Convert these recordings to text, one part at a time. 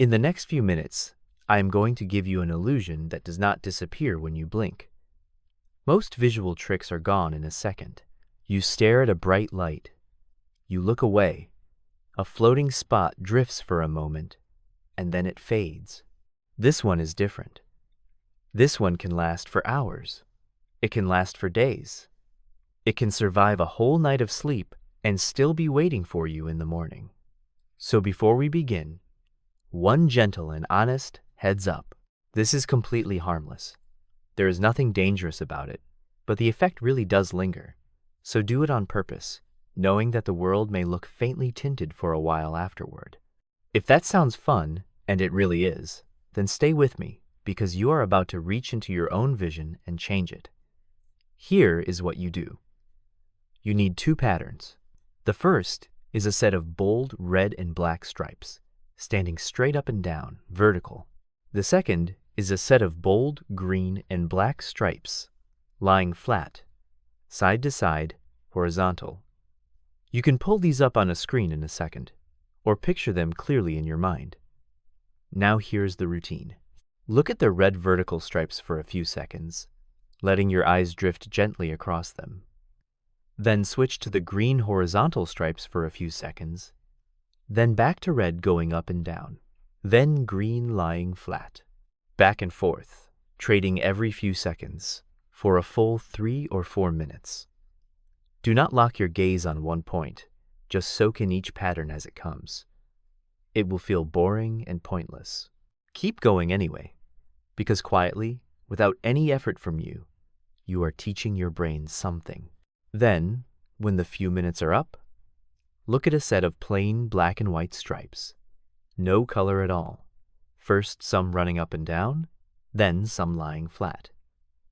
In the next few minutes, I am going to give you an illusion that does not disappear when you blink. Most visual tricks are gone in a second. You stare at a bright light. You look away. A floating spot drifts for a moment, and then it fades. This one is different. This one can last for hours. It can last for days. It can survive a whole night of sleep and still be waiting for you in the morning. So before we begin, one gentle and honest heads up. This is completely harmless. There is nothing dangerous about it, but the effect really does linger. So do it on purpose, knowing that the world may look faintly tinted for a while afterward. If that sounds fun, and it really is, then stay with me, because you are about to reach into your own vision and change it. Here is what you do. You need two patterns. The first is a set of bold red and black stripes, standing straight up and down, vertical. The second is a set of bold green and black stripes, lying flat, side to side, horizontal. You can pull these up on a screen in a second, or picture them clearly in your mind. Now here's the routine. Look at the red vertical stripes for a few seconds, letting your eyes drift gently across them. Then switch to the green horizontal stripes for a few seconds, then back to red going up and down, then green lying flat. Back and forth, trading every few seconds, for a full 3 or 4 minutes. Do not lock your gaze on one point, just soak in each pattern as it comes. It will feel boring and pointless. Keep going anyway, because quietly, without any effort from you, you are teaching your brain something. Then, when the few minutes are up, look at a set of plain black and white stripes. No color at all. First some running up and down, then some lying flat.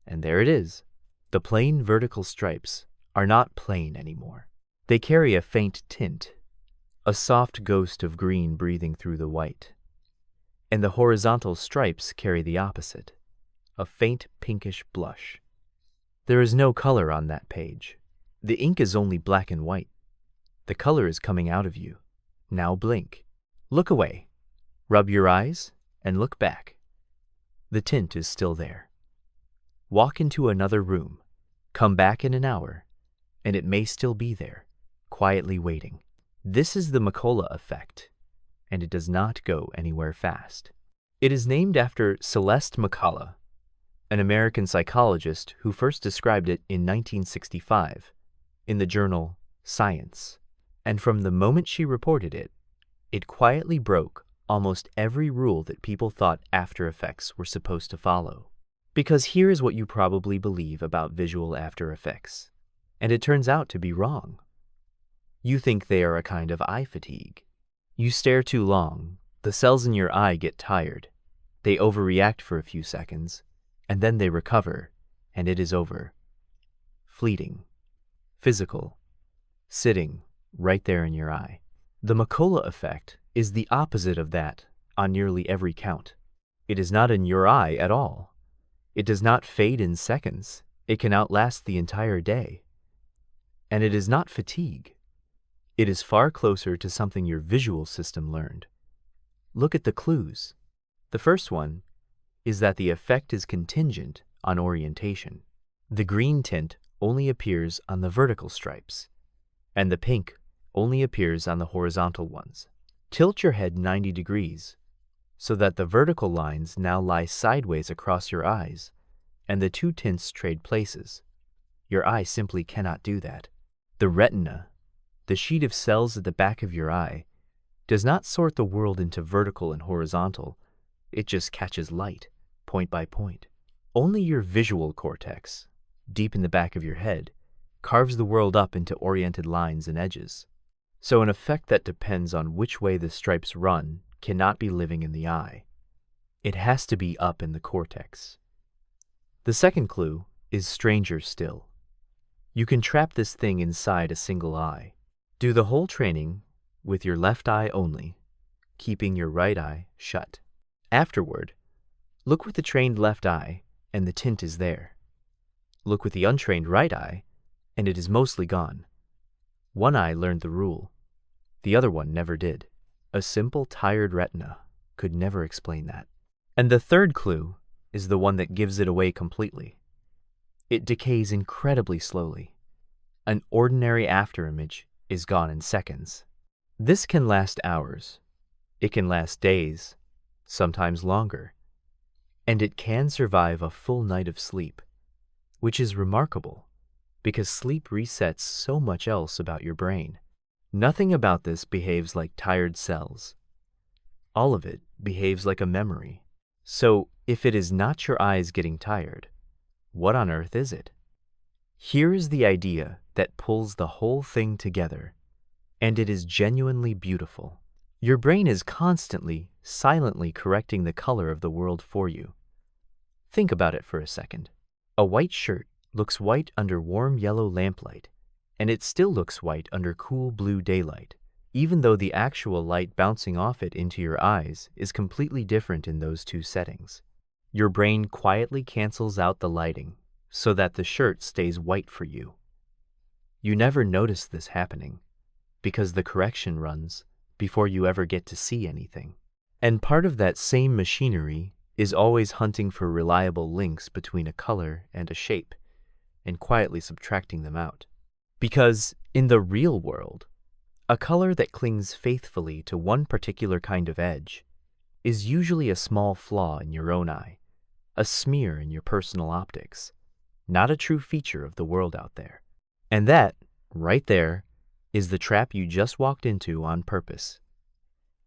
And there it is. The plain vertical stripes are not plain anymore. They carry a faint tint, a soft ghost of green breathing through the white. And the horizontal stripes carry the opposite, a faint pinkish blush. There is no color on that page. The ink is only black and white. The color is coming out of you. Now blink. Look away. Rub your eyes and look back. The tint is still there. Walk into another room. Come back in an hour, and it may still be there, quietly waiting. This is the McCollough effect, and it does not go anywhere fast. It is named after Celeste McCollough, an American psychologist who first described it in 1965 in the journal Science. And from the moment she reported it, it quietly broke almost every rule that people thought after effects were supposed to follow. Because here is what you probably believe about visual after effects, and it turns out to be wrong. You think they are a kind of eye fatigue. You stare too long, the cells in your eye get tired, they overreact for a few seconds, and then they recover, and it is over. Fleeting. Physical. Sitting right there in your eye. The McCollough effect is the opposite of that on nearly every count. It is not in your eye at all. It does not fade in seconds. It can outlast the entire day. And it is not fatigue. It is far closer to something your visual system learned. Look at the clues. The first one is that the effect is contingent on orientation. The green tint only appears on the vertical stripes, and the pink only appears on the horizontal ones. Tilt your head 90 degrees so that the vertical lines now lie sideways across your eyes, and the two tints trade places. Your eye simply cannot do that. The retina, the sheet of cells at the back of your eye, does not sort the world into vertical and horizontal. It just catches light, point by point. Only your visual cortex, deep in the back of your head, carves the world up into oriented lines and edges. So an effect that depends on which way the stripes run cannot be living in the eye. It has to be up in the cortex. The second clue is stranger still. You can trap this thing inside a single eye. Do the whole training with your left eye only, keeping your right eye shut. Afterward, look with the trained left eye and the tint is there. Look with the untrained right eye, and it is mostly gone. One eye learned the rule. The other one never did. A simple, tired retina, could never explain that. And the third clue is the one that gives it away completely. It decays incredibly slowly. An ordinary afterimage is gone in seconds. This can last hours. It can last days, sometimes longer. And it can survive a full night of sleep, which is remarkable because sleep resets so much else about your brain. Nothing about this behaves like tired cells. All of it behaves like a memory. So, if it is not your eyes getting tired, what on earth is it? Here is the idea that pulls the whole thing together, and it is genuinely beautiful. Your brain is constantly, silently correcting the color of the world for you. Think about it for a second. A white shirt looks white under warm yellow lamplight, and it still looks white under cool blue daylight, even though the actual light bouncing off it into your eyes is completely different in those two settings. Your brain quietly cancels out the lighting so that the shirt stays white for you. You never notice this happening because the correction runs before you ever get to see anything. And part of that same machinery is always hunting for reliable links between a color and a shape and quietly subtracting them out. Because in the real world, a color that clings faithfully to one particular kind of edge is usually a small flaw in your own eye, a smear in your personal optics, not a true feature of the world out there. And that, right there, is the trap you just walked into on purpose.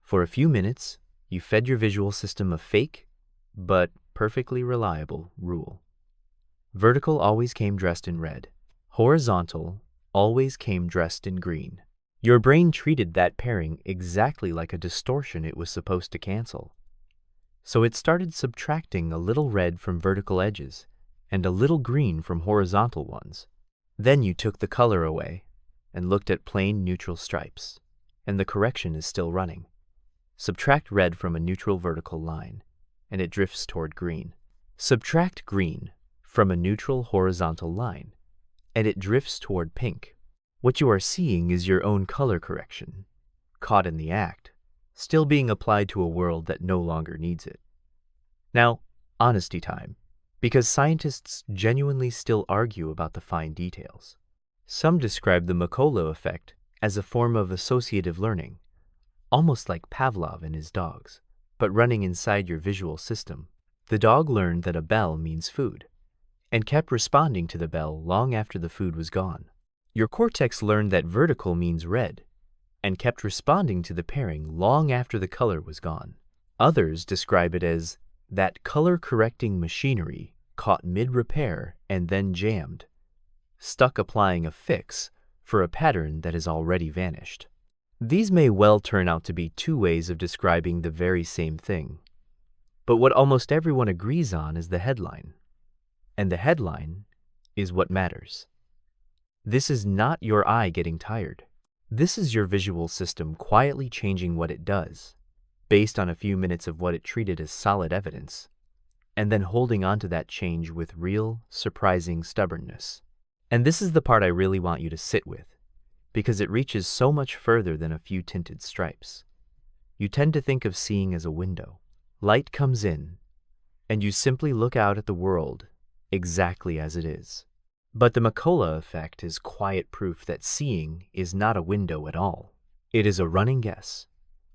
For a few minutes, you fed your visual system a fake, but perfectly reliable rule. Vertical always came dressed in red. Horizontal always came dressed in green. Your brain treated that pairing exactly like a distortion it was supposed to cancel. So it started subtracting a little red from vertical edges and a little green from horizontal ones. Then you took the color away and looked at plain neutral stripes, and the correction is still running. Subtract red from a neutral vertical line, and it drifts toward green. Subtract green from a neutral horizontal line, and it drifts toward pink. What you are seeing is your own color correction, caught in the act, still being applied to a world that no longer needs it. Now, honesty time, because scientists genuinely still argue about the fine details. Some describe the McCollough effect as a form of associative learning, almost like Pavlov and his dogs, but running inside your visual system. The dog learned that a bell means food, and kept responding to the bell long after the food was gone. Your cortex learned that vertical means red, and kept responding to the pairing long after the color was gone. Others describe it as that color-correcting machinery caught mid-repair and then jammed, stuck applying a fix for a pattern that has already vanished. These may well turn out to be two ways of describing the very same thing, but what almost everyone agrees on is the headline, and the headline is what matters. This is not your eye getting tired. This is your visual system quietly changing what it does, based on a few minutes of what it treated as solid evidence, and then holding on to that change with real, surprising stubbornness. And this is the part I really want you to sit with, because it reaches so much further than a few tinted stripes. You tend to think of seeing as a window. Light comes in, and you simply look out at the world exactly as it is. But the McCollough effect is quiet proof that seeing is not a window at all. It is a running guess,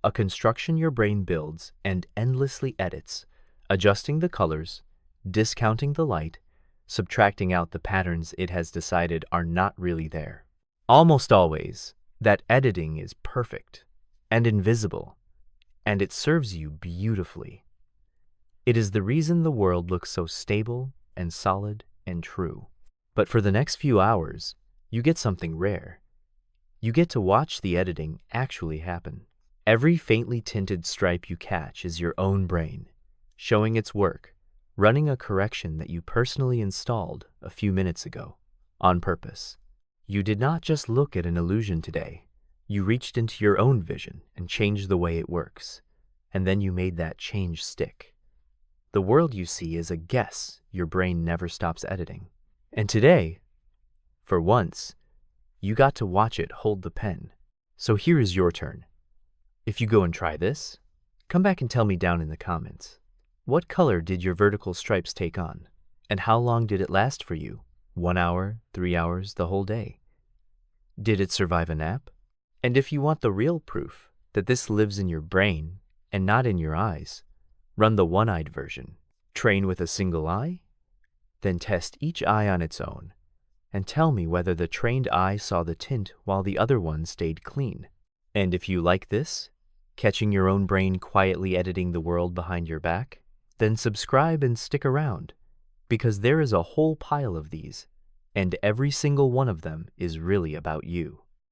a construction your brain builds and endlessly edits, adjusting the colors, discounting the light, subtracting out the patterns it has decided are not really there. Almost always, that editing is perfect and invisible, and it serves you beautifully. It is the reason the world looks so stable and solid and true. But for the next few hours, you get something rare. You get to watch the editing actually happen. Every faintly tinted stripe you catch is your own brain, showing its work, running a correction that you personally installed a few minutes ago, on purpose. You did not just look at an illusion today. You reached into your own vision and changed the way it works, and then you made that change stick. The world you see is a guess your brain never stops editing. And today, for once, you got to watch it hold the pen. So here is your turn. If you go and try this, Come back and tell me down in the comments. What color did your vertical stripes take on? And how long did it last for you? 1 hour, 3 hours, the whole day? Did it survive a nap? And if you want the real proof that this lives in your brain and not in your eyes, run the one-eyed version. Train with a single eye, then test each eye on its own, and tell me whether the trained eye saw the tint while the other one stayed clean. And if you like this, catching your own brain quietly editing the world behind your back, then subscribe and stick around, because there is a whole pile of these, and every single one of them is really about you.